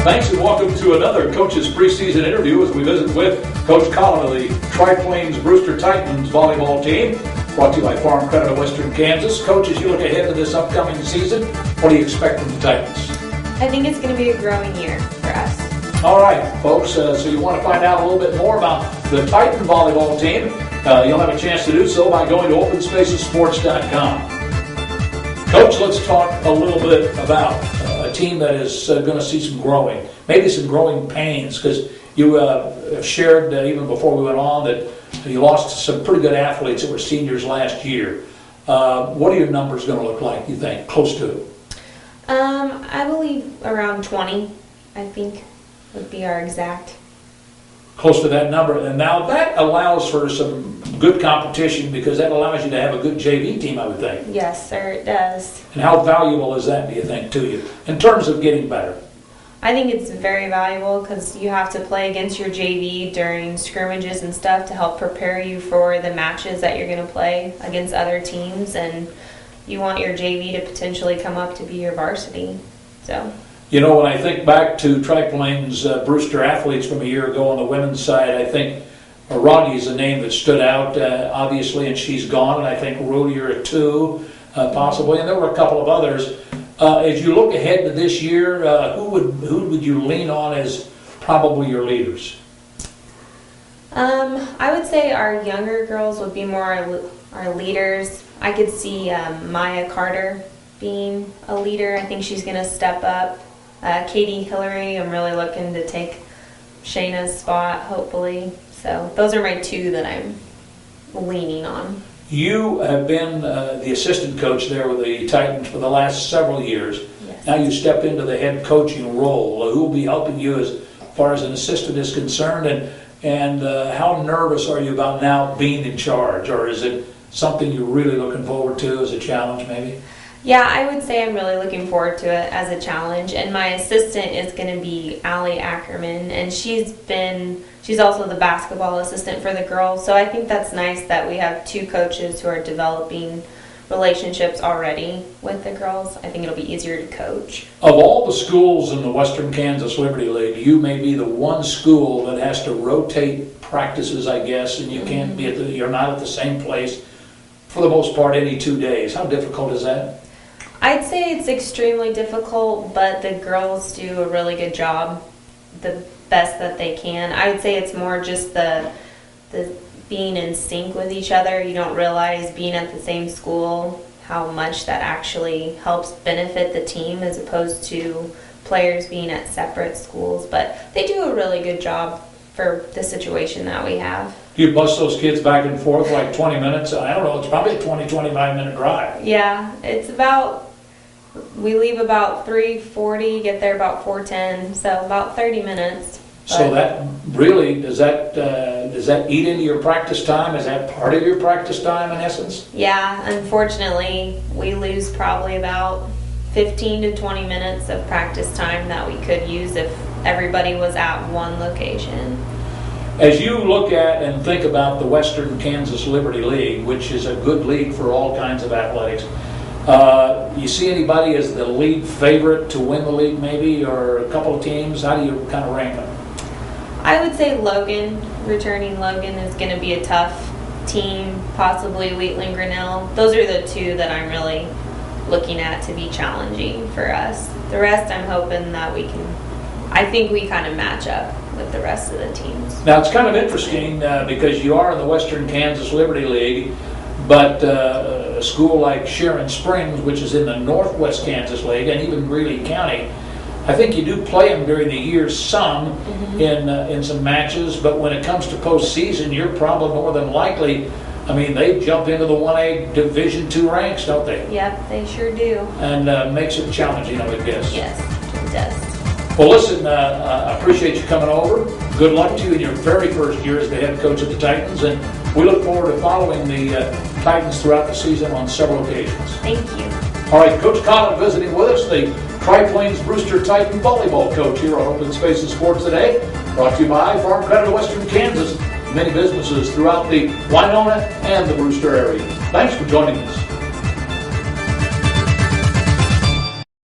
Thanks and welcome to another Coach's Preseason interview as we visit with Coach Collin of the Tri-Plains Brewster Titans volleyball team. Brought to you by Farm Credit of Western Kansas. Coach, as you look ahead to this upcoming season, what do you expect from the Titans? I think it's going to be a growing year for us. All right, folks, so you want to find out a little bit more about the Titan volleyball team, you'll have a chance to do so by going to OpenSpacesSports.com. Coach, let's talk a little bit about a team that is going to see some growing, maybe some growing pains, because you shared even before we went on that you lost some pretty good athletes that were seniors last year. What are your numbers going to look like, you think, close to? I believe around 20, I think, would be our exact. Close to that number. And now that allows for some good competition because that allows you to have a good JV team, I would think. Yes, sir, it does. And how valuable is that, do you think, to you in terms of getting better? I think it's very valuable because you have to play against your JV during scrimmages and stuff to help prepare you for the matches that you're going to play against other teams, and you want your JV to potentially come up to be your varsity. So. You know, when I think back to Tri-Plains Brewster athletes from a year ago on the women's side, I think Roddy is a name that stood out, obviously, and she's gone, and I think Rudy are two, possibly, and there were a couple of others. As you look ahead to this year, who would you lean on as probably your leaders? I would say our younger girls would be more our leaders. I could see Maya Carter being a leader. I think she's going to step up. Katie Hillary, I'm really looking to take Shayna's spot, hopefully. So those are my two that I'm leaning on. You have been the assistant coach there with the Titans for the last several years. Yes. Now you step into the head coaching role. Who will be helping you as far as an assistant is concerned? And how nervous are you about now being in charge? Or is it something you're really looking forward to as a challenge maybe? Yeah, I would say I'm really looking forward to it as a challenge. And my assistant is going to be Allie Ackerman, and she's also the basketball assistant for the girls. So I think that's nice that we have two coaches who are developing relationships already with the girls. I think it'll be easier to coach. Of all the schools in the Western Kansas Liberty League, you may be the one school that has to rotate practices, I guess, and you can't be you're not at the same place for the most part any 2 days. How difficult is that? I'd say it's extremely difficult, but the girls do a really good job, the best that they can. I would say it's more just the being in sync with each other. You don't realize being at the same school how much that actually helps benefit the team as opposed to players being at separate schools. But they do a really good job for the situation that we have. Do you bus those kids back and forth like 20 minutes? I don't know, it's probably a 25 minute drive. Yeah, we leave about 3:40, get there about 4:10, so about 30 minutes. So that really, does that eat into your practice time? Is that part of your practice time in essence? Yeah, unfortunately, we lose probably about 15 to 20 minutes of practice time that we could use if everybody was at one location. As you look at and think about the Western Kansas Liberty League, which is a good league for all kinds of athletics, you see anybody as the league favorite to win the league maybe, or a couple of teams? How do you kind of rank them? I would say returning Logan is going to be a tough team, possibly Wheatland Grinnell. Those are the two that I'm really looking at to be challenging for us. The rest I'm hoping that I think we kind of match up with the rest of the teams. Now it's kind of interesting because you are in the Western Kansas Liberty League, but a school like Sharon Springs, which is in the Northwest Kansas League, and even Greeley County, I think you do play them during the year some in some matches, but when it comes to postseason, you're probably more than likely, I mean, they jump into the 1A Division II ranks, don't they? Yep, they sure do. And makes it challenging, I would guess. Yes, it does. Well, listen, I appreciate you coming over. Good luck to you in your very first year as the head coach of the Titans, and we look forward to following the Titans throughout the season on several occasions. Thank you. All right, Coach Collin visiting with us, the Tri-Plains Brewster Titan volleyball coach here on Open Spaces Sports Today. Brought to you by Farm Credit of Western Kansas. Many businesses throughout the Winona and the Brewster area. Thanks for joining us.